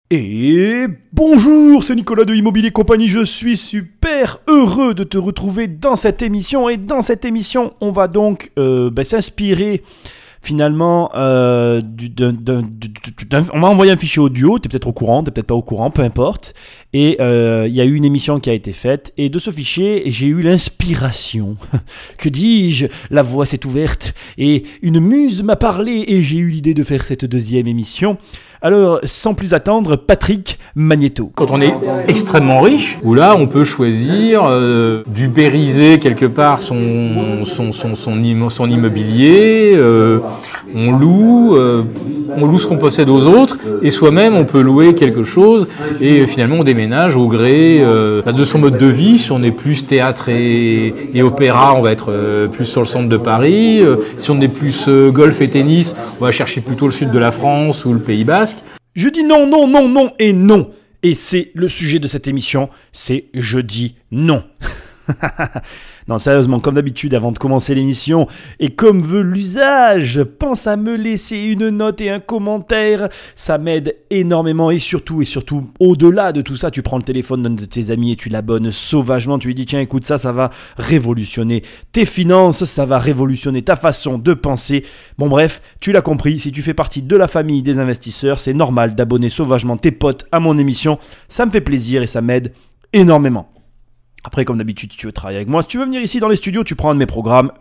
Et bonjour, c'est Nicolas de Immobilier Compagnie, je suis super heureux de te retrouver dans cette émission. Et dans cette émission, on va donc s'inspirer finalement on m'a envoyé un fichier audio, t'es peut-être au courant, t'es peut-être pas au courant, peu importe. Et il y a eu une émission qui a été faite, et de ce fichier, j'ai eu l'inspiration. Que dis-je? La voix s'est ouverte, et une muse m'a parlé, et j'ai eu l'idée de faire cette deuxième émission. Alors, sans plus attendre, Patrick Magnéto. Quand on est extrêmement riche, où là, on peut choisir d'ubériser quelque part son immobilier, on loue ce qu'on possède aux autres, et soi-même, on peut louer quelque chose, et finalement, on déménage au gré de son mode de vie. Si on est plus théâtre et opéra, on va être plus sur le centre de Paris. Si on est plus golf et tennis, on va chercher plutôt le sud de la France ou le Pays Basque. Je dis non, non, non, non et non. Et c'est le sujet de cette émission, c'est je dis non. Non, sérieusement, comme d'habitude, avant de commencer l'émission, et comme veut l'usage, pense à me laisser une note et un commentaire. Ça m'aide énormément, et surtout, au-delà de tout ça, tu prends le téléphone d'un de tes amis et tu l'abonnes sauvagement. Tu lui dis, tiens, écoute ça va révolutionner tes finances, ça va révolutionner ta façon de penser. Bon bref, tu l'as compris, si tu fais partie de la famille des investisseurs, c'est normal d'abonner sauvagement tes potes à mon émission. Ça me fait plaisir et ça m'aide énormément. Après, comme d'habitude, si tu veux travailler avec moi, si tu veux venir ici dans les studios, tu prends un de mes programmes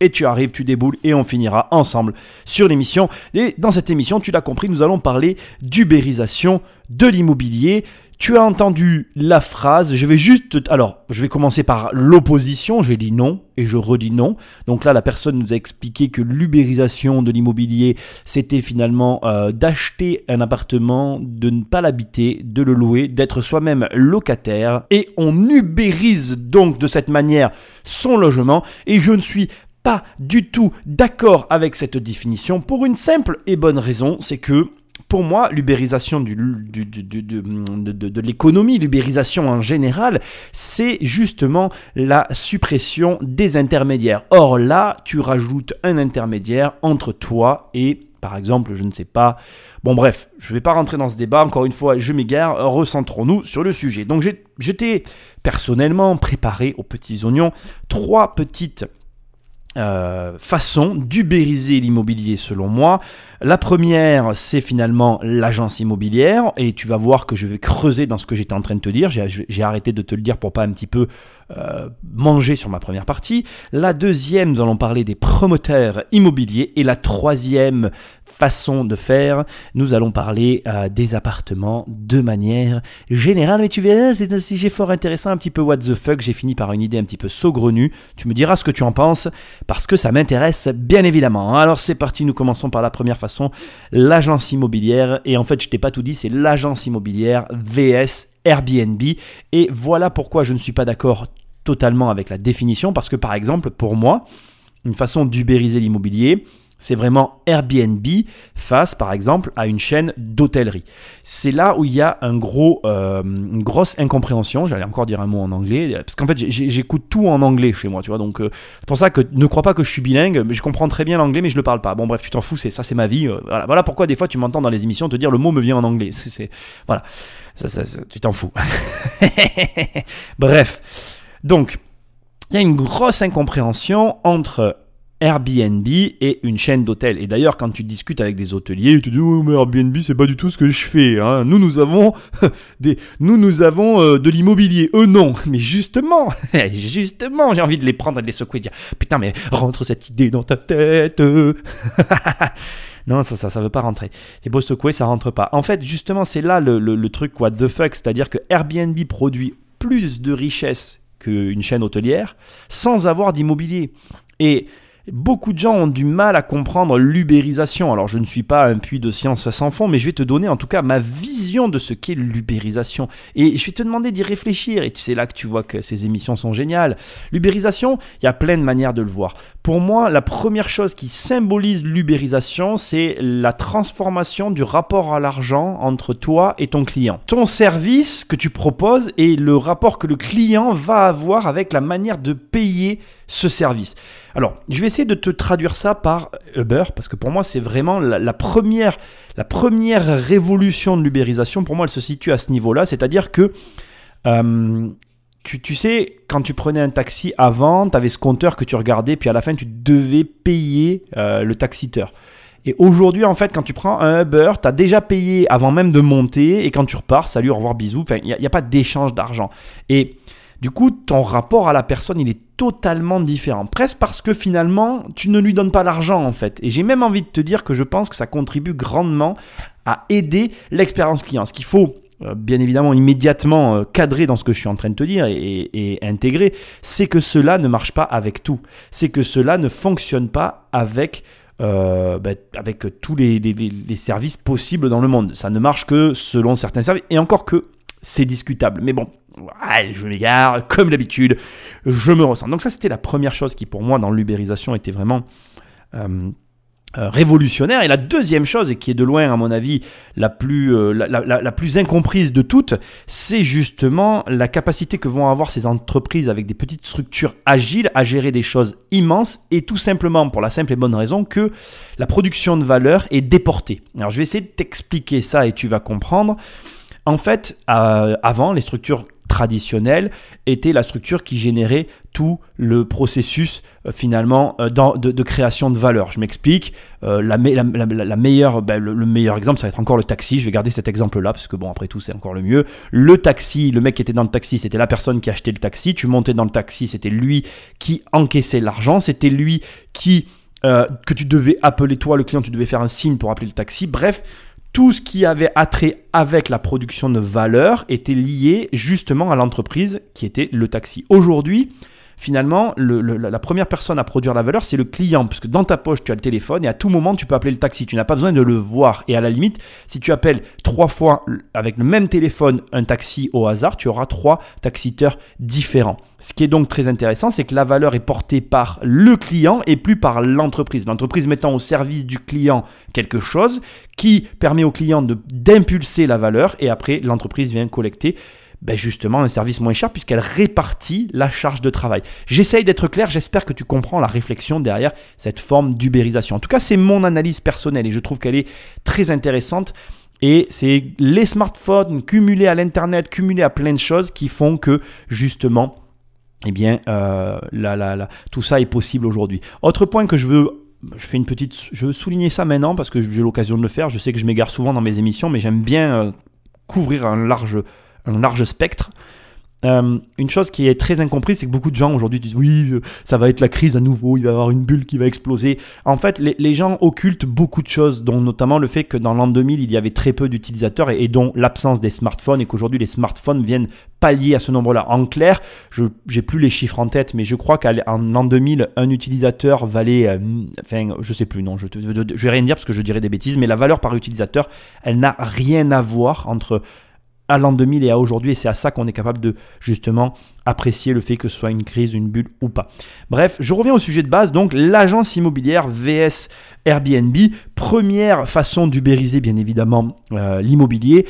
et tu arrives, tu déboules et on finira ensemble sur l'émission. Et dans cette émission, tu l'as compris, nous allons parler d'ubérisation de l'immobilier. Tu as entendu la phrase, je vais commencer par l'opposition, j'ai dit non et je redis non. Donc là, la personne nous a expliqué que l'ubérisation de l'immobilier, c'était finalement d'acheter un appartement, de ne pas l'habiter, de le louer, d'être soi-même locataire. Et on ubérise donc de cette manière son logement, et je ne suis pas du tout d'accord avec cette définition pour une simple et bonne raison, c'est que pour moi, l'ubérisation de l'économie, l'ubérisation en général, c'est justement la suppression des intermédiaires. Or là, tu rajoutes un intermédiaire entre toi et, par exemple, je ne sais pas. Bon bref, je ne vais pas rentrer dans ce débat, encore une fois, je m'égare, recentrons-nous sur le sujet. Donc je t'ai personnellement préparé aux petits oignons 3 petites façon d'ubériser l'immobilier selon moi. La première, c'est finalement l'agence immobilière, et tu vas voir que je vais creuser dans ce que j'étais en train de te dire. J'ai arrêté de te le dire pour pas un petit peu manger sur ma première partie. La deuxième, nous allons parler des promoteurs immobiliers, et la troisième façon de faire, nous allons parler des appartements de manière générale. Mais tu verras, c'est un sujet fort intéressant, un petit peu what the fuck. J'ai fini par une idée un petit peu saugrenue. Tu me diras ce que tu en penses, parce que ça m'intéresse bien évidemment. Alors c'est parti, nous commençons par la première façon, l'agence immobilière. Et en fait, je t'ai pas tout dit, c'est l'agence immobilière vs Airbnb. Et voilà pourquoi je ne suis pas d'accord totalement avec la définition, parce que par exemple, pour moi, une façon d'ubériser l'immobilier, c'est vraiment Airbnb face, par exemple, à une chaîne d'hôtellerie. C'est là où il y a une grosse incompréhension. J'allais encore dire un mot en anglais, parce qu'en fait, j'écoute tout en anglais chez moi, tu vois. Donc, c'est pour ça que ne crois pas que je suis bilingue. Je comprends très bien l'anglais, mais je le parle pas. Bon, bref, tu t'en fous, ça, c'est ma vie. Voilà pourquoi des fois, tu m'entends dans les émissions te dire le mot me vient en anglais. Voilà, ça, tu t'en fous. Bref, donc, il y a une grosse incompréhension entre Airbnb et une chaîne d'hôtels. Et d'ailleurs, quand tu discutes avec des hôteliers, ils te disent oh, mais Airbnb, c'est pas du tout ce que je fais. Hein. Nous avons de l'immobilier. Eux, non. Mais justement, j'ai envie de les prendre et de les secouer et de dire putain, mais rentre cette idée dans ta tête. Non, ça veut pas rentrer. C'est beau secouer, ça rentre pas. En fait, justement, c'est là le truc what the fuck, c'est-à-dire que Airbnb produit plus de richesse qu'une chaîne hôtelière sans avoir d'immobilier. Et beaucoup de gens ont du mal à comprendre l'ubérisation. Alors, je ne suis pas un puits de science sans fond, mais je vais te donner en tout cas ma vision de ce qu'est l'ubérisation. Et je vais te demander d'y réfléchir. Et c'est là que tu vois que ces émissions sont géniales. L'ubérisation, il y a plein de manières de le voir. Pour moi, la première chose qui symbolise l'ubérisation, c'est la transformation du rapport à l'argent entre toi et ton client. Ton service que tu proposes et le rapport que le client va avoir avec la manière de payer ce service. Alors, je vais essayer de te traduire ça par Uber, parce que pour moi, c'est vraiment la première révolution de l'ubérisation. Pour moi, elle se situe à ce niveau-là, c'est-à-dire que tu sais, quand tu prenais un taxi avant, tu avais ce compteur que tu regardais, puis à la fin, tu devais payer le taxiteur. Et aujourd'hui, en fait, quand tu prends un Uber, tu as déjà payé avant même de monter, et quand tu repars, salut, au revoir, bisous. Enfin, il n'y a pas d'échange d'argent. Et du coup, ton rapport à la personne, il est totalement différent. Presque parce que finalement, tu ne lui donnes pas l'argent, en fait. Et j'ai même envie de te dire que je pense que ça contribue grandement à aider l'expérience client. Ce qu'il faut bien évidemment immédiatement cadrer dans ce que je suis en train de te dire et intégrer, c'est que cela ne marche pas avec tout. C'est que cela ne fonctionne pas avec tous les services possibles dans le monde. Ça ne marche que selon certains services, et encore que c'est discutable. Mais bon, je m'égare, comme d'habitude, je me ressens. Donc ça, c'était la première chose qui, pour moi, dans l'ubérisation, était vraiment révolutionnaire. Et la deuxième chose, et qui est de loin, à mon avis, la plus incomprise de toutes, c'est justement la capacité que vont avoir ces entreprises avec des petites structures agiles à gérer des choses immenses, et tout simplement pour la simple et bonne raison que la production de valeur est déportée. Alors, je vais essayer de t'expliquer ça et tu vas comprendre. En fait, avant, les structures traditionnelle était la structure qui générait tout le processus finalement de création de valeur. Je m'explique. Le meilleur exemple, ça va être encore le taxi. Je vais garder cet exemple-là parce que bon, après tout, c'est encore le mieux. Le taxi, le mec qui était dans le taxi, c'était la personne qui achetait le taxi. Tu montais dans le taxi, c'était lui qui encaissait l'argent. C'était lui que tu devais appeler toi, le client, tu devais faire un signe pour appeler le taxi. Bref, tout ce qui avait attrait avec la production de valeur était lié justement à l'entreprise qui était le taxi. Aujourd'hui, finalement, la première personne à produire la valeur, c'est le client, puisque dans ta poche, tu as le téléphone et à tout moment, tu peux appeler le taxi. Tu n'as pas besoin de le voir. Et à la limite, si tu appelles 3 fois avec le même téléphone un taxi au hasard, tu auras 3 taxiteurs différents. Ce qui est donc très intéressant, c'est que la valeur est portée par le client et plus par l'entreprise. L'entreprise mettant au service du client quelque chose qui permet au client d'impulser la valeur, et après, l'entreprise vient collecter justement un service moins cher puisqu'elle répartit la charge de travail. J'essaye d'être clair, j'espère que tu comprends la réflexion derrière cette forme d'ubérisation. En tout cas, c'est mon analyse personnelle et je trouve qu'elle est très intéressante. Et c'est les smartphones cumulés à l'internet, cumulés à plein de choses qui font que justement, tout ça est possible aujourd'hui. Autre point que je veux souligner ça maintenant parce que j'ai l'occasion de le faire. Je sais que je m'égare souvent dans mes émissions, mais j'aime bien couvrir un large spectre. Une chose qui est très incomprise, c'est que beaucoup de gens aujourd'hui disent oui, ça va être la crise à nouveau, il va y avoir une bulle qui va exploser. En fait, les gens occultent beaucoup de choses, dont notamment le fait que dans l'an 2000, il y avait très peu d'utilisateurs et dont l'absence des smartphones, et qu'aujourd'hui les smartphones viennent pallier à ce nombre-là. En clair, je n'ai plus les chiffres en tête, mais je crois qu'en l'an 2000, un utilisateur valait, je sais plus, non, je vais rien dire parce que je dirais des bêtises, mais la valeur par utilisateur, elle n'a rien à voir entre à l'an 2000 et à aujourd'hui, et c'est à ça qu'on est capable de justement apprécier le fait que ce soit une crise, une bulle ou pas. Bref, je reviens au sujet de base, donc l'agence immobilière vs Airbnb. Première façon d'ubériser bien évidemment l'immobilier,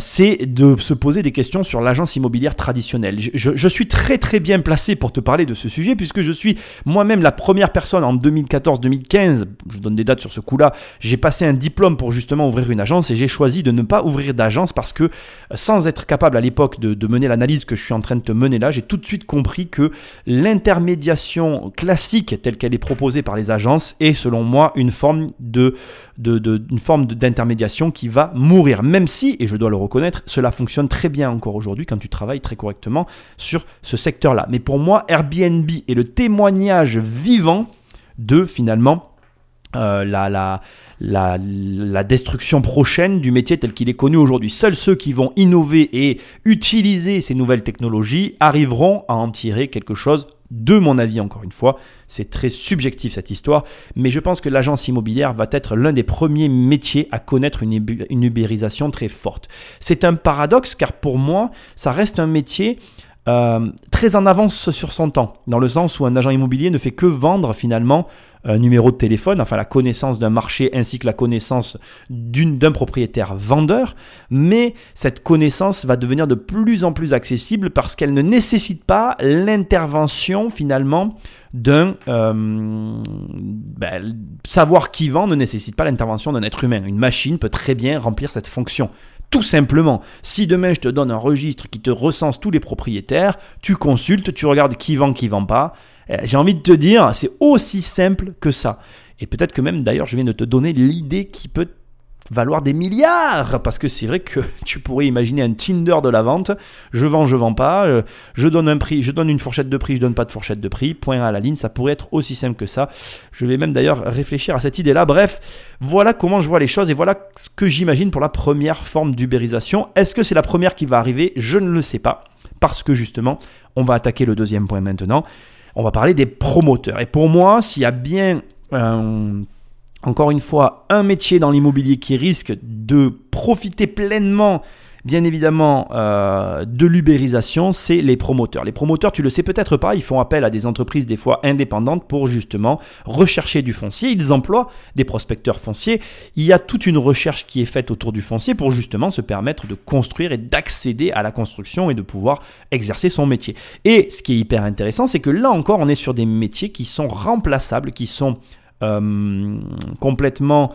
c'est de se poser des questions sur l'agence immobilière traditionnelle. Je suis très très bien placé pour te parler de ce sujet puisque je suis moi-même la première personne en 2014-2015, je donne des dates sur ce coup-là, j'ai passé un diplôme pour justement ouvrir une agence et j'ai choisi de ne pas ouvrir d'agence parce que sans être capable à l'époque de mener l'analyse que je suis en train de te mener là, j'ai tout de suite compris que l'intermédiation classique telle qu'elle est proposée par les agences est selon moi une forme d'intermédiation qui va mourir, même si, et je dois le reconnaître, cela fonctionne très bien encore aujourd'hui quand tu travailles très correctement sur ce secteur-là. Mais pour moi, Airbnb est le témoignage vivant de finalement la destruction prochaine du métier tel qu'il est connu aujourd'hui. Seuls ceux qui vont innover et utiliser ces nouvelles technologies arriveront à en tirer quelque chose. De mon avis, encore une fois, c'est très subjectif cette histoire, mais je pense que l'agence immobilière va être l'un des premiers métiers à connaître une ubérisation très forte. C'est un paradoxe car pour moi, ça reste un métier très en avance sur son temps, dans le sens où un agent immobilier ne fait que vendre finalement un numéro de téléphone, enfin la connaissance d'un marché ainsi que la connaissance d'un propriétaire vendeur, mais cette connaissance va devenir de plus en plus accessible parce qu'elle ne nécessite pas l'intervention finalement d'un savoir qui vend ne nécessite pas l'intervention d'un être humain. Une machine peut très bien remplir cette fonction. Tout simplement, si demain je te donne un registre qui te recense tous les propriétaires, tu consultes, tu regardes qui vend pas, j'ai envie de te dire, c'est aussi simple que ça. Et peut-être que même d'ailleurs je viens de te donner l'idée qui peut valoir des milliards, parce que c'est vrai que tu pourrais imaginer un Tinder de la vente, je vends pas, je donne un prix, je donne une fourchette de prix, je donne pas de fourchette de prix, point à la ligne, ça pourrait être aussi simple que ça. Je vais même d'ailleurs réfléchir à cette idée-là. Bref, voilà comment je vois les choses et voilà ce que j'imagine pour la première forme d'ubérisation. Est-ce que c'est la première qui va arriver? Je ne le sais pas, parce que justement, on va attaquer le deuxième point maintenant. On va parler des promoteurs. Et pour moi, s'il y a bien encore une fois, un métier dans l'immobilier qui risque de profiter pleinement, bien évidemment, de l'ubérisation, c'est les promoteurs. Les promoteurs, tu le sais peut-être pas, ils font appel à des entreprises des fois indépendantes pour justement rechercher du foncier. Ils emploient des prospecteurs fonciers. Il y a toute une recherche qui est faite autour du foncier pour justement se permettre de construire et d'accéder à la construction et de pouvoir exercer son métier. Et ce qui est hyper intéressant, c'est que là encore, on est sur des métiers qui sont remplaçables, qui sont complètement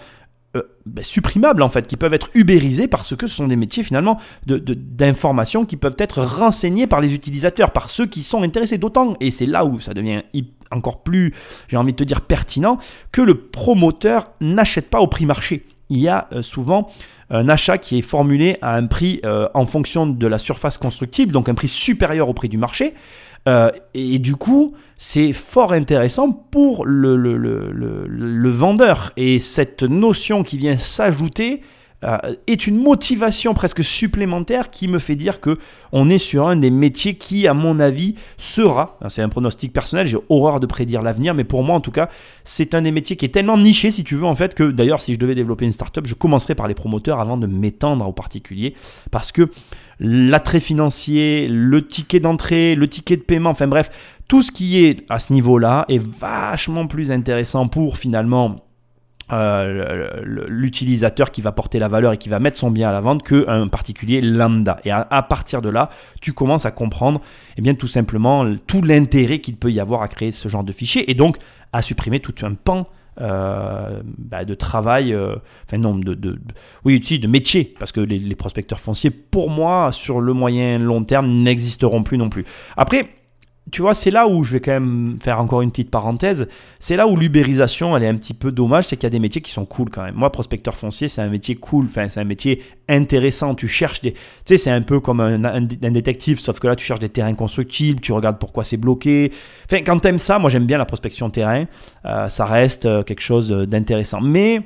supprimables en fait, qui peuvent être ubérisés parce que ce sont des métiers finalement d'information qui peuvent être renseignés par les utilisateurs, par ceux qui sont intéressés, d'autant, et c'est là où ça devient encore plus, j'ai envie de te dire, pertinent, que le promoteur n'achète pas au prix marché. Il y a souvent un achat qui est formulé à un prix en fonction de la surface constructible, donc un prix supérieur au prix du marché. Et du coup, c'est fort intéressant pour le vendeur. Et cette notion qui vient s'ajouter est une motivation presque supplémentaire qui me fait dire qu'on est sur un des métiers qui, à mon avis, sera, c'est un pronostic personnel, j'ai horreur de prédire l'avenir, mais pour moi en tout cas, c'est un des métiers qui est tellement niché, si tu veux, en fait, que d'ailleurs, si je devais développer une startup, je commencerais par les promoteurs avant de m'étendre aux particuliers, parce que l'attrait financier, le ticket d'entrée, le ticket de paiement, enfin bref, tout ce qui est à ce niveau-là est vachement plus intéressant pour finalement l'utilisateur qui va porter la valeur et qui va mettre son bien à la vente qu'un particulier lambda. Et à partir de là, tu commences à comprendre bien, tout simplement tout l'intérêt qu'il peut y avoir à créer ce genre de fichier et donc à supprimer tout un pan de travail, de métier, parce que les prospecteurs fonciers, pour moi, sur le moyen long terme, n'existeront plus non plus. Après, tu vois, c'est là où je vais quand même faire encore une petite parenthèse, c'est là où l'ubérisation, elle est un petit peu dommage, c'est qu'il y a des métiers qui sont cool quand même. Moi, prospecteur foncier, c'est un métier cool, enfin, c'est un métier intéressant, tu cherches des... Tu sais, c'est un peu comme un détective, sauf que là, tu cherches des terrains constructibles, tu regardes pourquoi c'est bloqué. Enfin, quand tu aimes ça, moi, j'aime bien la prospection terrain, ça reste quelque chose d'intéressant. Mais...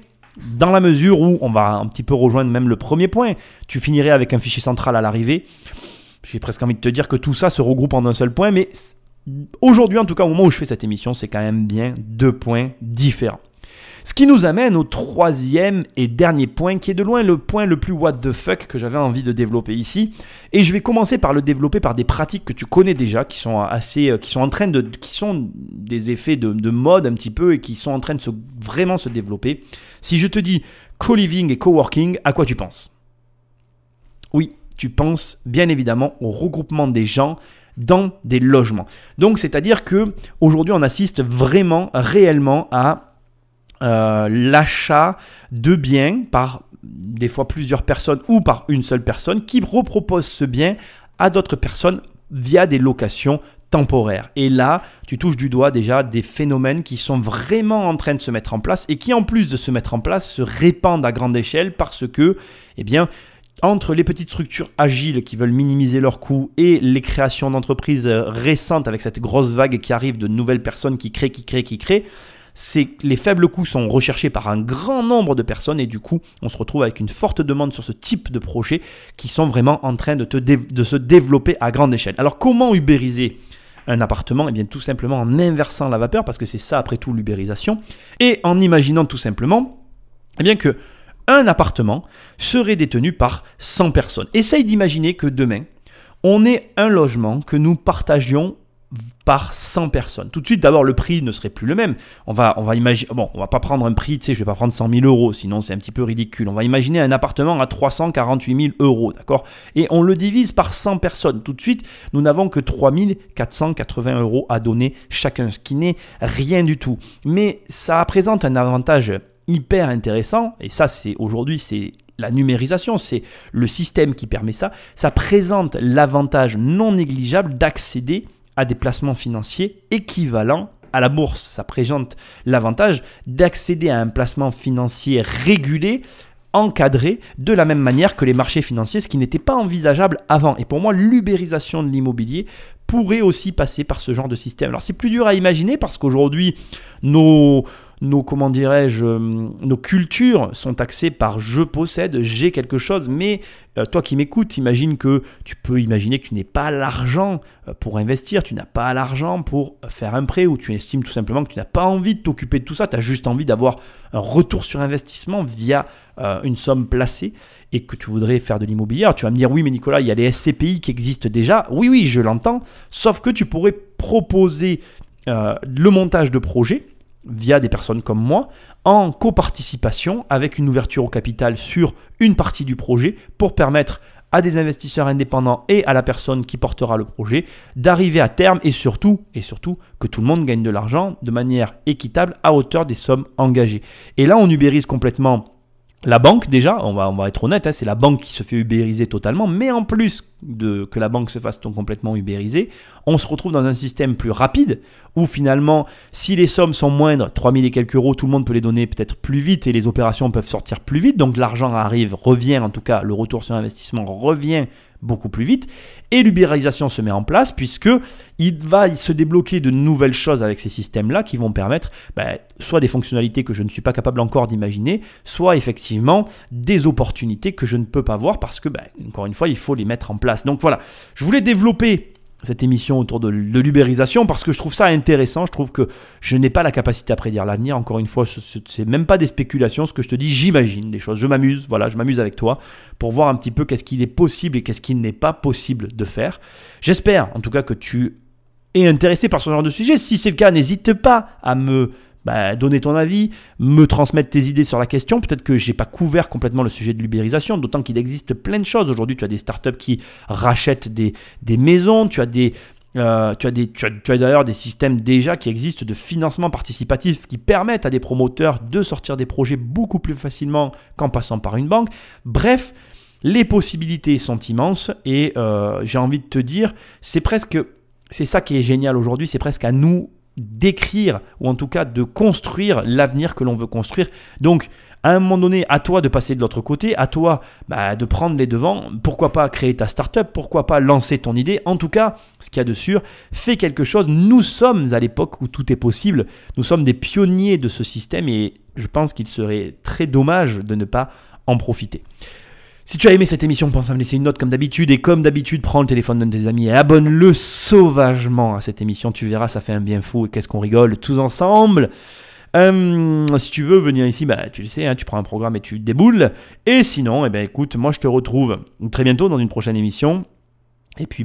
dans la mesure où on va un petit peu rejoindre même le premier point, tu finirais avec un fichier central à l'arrivée. J'ai presque envie de te dire que tout ça se regroupe en un seul point, mais aujourd'hui, en tout cas au moment où je fais cette émission, c'est quand même bien deux points différents. Ce qui nous amène au troisième et dernier point, qui est de loin le point le plus what the fuck que j'avais envie de développer ici. Et je vais commencer par le développer par des pratiques que tu connais déjà, qui sont des effets de mode un petit peu et qui sont en train de vraiment se développer. Si je te dis co-living et coworking, à quoi tu penses? Oui, tu penses bien évidemment au regroupement des gens dans des logements. Donc, c'est-à-dire que aujourd'hui, on assiste vraiment, réellement à l'achat de biens par des fois plusieurs personnes ou par une seule personne qui repropose ce bien à d'autres personnes via des locations temporaires. Et là, tu touches du doigt déjà des phénomènes qui sont vraiment en train de se mettre en place et qui, en plus de se mettre en place, se répandent à grande échelle parce que, entre les petites structures agiles qui veulent minimiser leurs coûts et les créations d'entreprises récentes avec cette grosse vague qui arrive de nouvelles personnes qui créent, c'est que les faibles coûts sont recherchés par un grand nombre de personnes et du coup, on se retrouve avec une forte demande sur ce type de projets qui sont vraiment en train de se développer à grande échelle. Alors, comment ubériser un appartement? Eh bien, tout simplement en inversant la vapeur, parce que c'est ça après tout l'ubérisation, et en imaginant tout simplement que un appartement serait détenu par 100 personnes. Essaye d'imaginer que demain, On est un logement que nous partagions par 100 personnes. Tout de suite, d'abord, le prix ne serait plus le même. On va imaginer, bon, on va pas prendre un prix, tu sais, je vais pas prendre 100 000 euros, sinon c'est un petit peu ridicule. On va imaginer un appartement à 348 000 euros, d'accord? Et on le divise par 100 personnes. Tout de suite, nous n'avons que 3 480 euros à donner chacun, ce qui n'est rien du tout. Mais ça présente un avantage hyper intéressant, et ça, aujourd'hui, c'est la numérisation, c'est le système qui permet ça. Ça présente l'avantage non négligeable d'accéder à des placements financiers équivalents à la bourse. Ça présente l'avantage d'accéder à un placement financier régulé, encadré, de la même manière que les marchés financiers, ce qui n'était pas envisageable avant. Et pour moi, l'ubérisation de l'immobilier pourrait aussi passer par ce genre de système. Alors c'est plus dur à imaginer parce qu'aujourd'hui, nos cultures sont axées par je possède, j'ai quelque chose, mais toi qui m'écoutes, imagine que tu peux imaginer que tu n'aies pas l'argent pour investir, tu n'as pas l'argent pour faire un prêt ou tu estimes tout simplement que tu n'as pas envie de t'occuper de tout ça, tu as juste envie d'avoir un retour sur investissement via une somme placée et que tu voudrais faire de l'immobilier. Alors tu vas me dire oui mais Nicolas, il y a les SCPI qui existent déjà. Oui, je l'entends, sauf que tu pourrais proposer le montage de projets via des personnes comme moi, en coparticipation avec une ouverture au capital sur une partie du projet pour permettre à des investisseurs indépendants et à la personne qui portera le projet d'arriver à terme et surtout que tout le monde gagne de l'argent de manière équitable à hauteur des sommes engagées. Et là, on ubérise complètement la banque déjà, on va être honnête, hein, c'est la banque qui se fait ubériser totalement, mais en plus que la banque se fasse complètement ubériser, on se retrouve dans un système plus rapide où finalement, si les sommes sont moindres, 3000 et quelques euros, tout le monde peut les donner peut-être plus vite et les opérations peuvent sortir plus vite, donc l'argent revient, en tout cas le retour sur investissement revient beaucoup plus vite et l'ubérisation se met en place puisque il va se débloquer de nouvelles choses avec ces systèmes-là qui vont permettre soit des fonctionnalités que je ne suis pas capable encore d'imaginer, soit effectivement des opportunités que je ne peux pas voir parce que, encore une fois, il faut les mettre en place. Donc voilà, je voulais développer cette émission autour de l'ubérisation parce que je trouve ça intéressant, je trouve que je n'ai pas la capacité à prédire l'avenir, encore une fois, c'est même pas des spéculations, ce que je te dis, j'imagine des choses, je m'amuse avec toi pour voir un petit peu qu'est-ce qu'il est possible et qu'est-ce qu'il n'est pas possible de faire. J'espère en tout cas que tu es intéressé par ce genre de sujet, si c'est le cas, n'hésite pas à me donner ton avis, me transmettre tes idées sur la question. Peut-être que je n'ai pas couvert complètement le sujet de l'ubérisation, d'autant qu'il existe plein de choses. Aujourd'hui, tu as des startups qui rachètent des maisons, tu as d'ailleurs des systèmes déjà qui existent de financement participatif qui permettent à des promoteurs de sortir des projets beaucoup plus facilement qu'en passant par une banque. Bref, les possibilités sont immenses et j'ai envie de te dire, c'est ça qui est génial aujourd'hui, c'est presque à nous d'écrire ou en tout cas de construire l'avenir que l'on veut construire. Donc à un moment donné, à toi de passer de l'autre côté, à toi de prendre les devants, pourquoi pas créer ta startup, pourquoi pas lancer ton idée. En tout cas, ce qu'il y a de sûr, fais quelque chose. Nous sommes à l'époque où tout est possible, nous sommes des pionniers de ce système et je pense qu'il serait très dommage de ne pas en profiter. Si tu as aimé cette émission, pense à me laisser une note comme d'habitude. Et comme d'habitude, prends le téléphone d'un de tes amis et abonne-le sauvagement à cette émission. Tu verras, ça fait un bien fou et qu'est-ce qu'on rigole tous ensemble. Si tu veux venir ici, tu le sais, hein, tu prends un programme et tu déboules. Et sinon, écoute, moi je te retrouve très bientôt dans une prochaine émission. Et puis,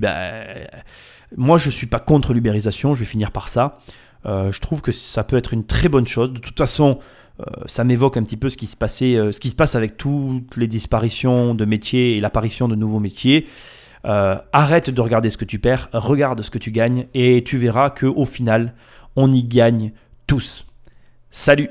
moi je ne suis pas contre l'ubérisation, je vais finir par ça. Je trouve que ça peut être une très bonne chose. De toute façon, ça m'évoque un petit peu ce qui se passe avec toutes les disparitions de métiers et l'apparition de nouveaux métiers. Arrête de regarder ce que tu perds, regarde ce que tu gagnes et tu verras qu'au final, on y gagne tous. Salut!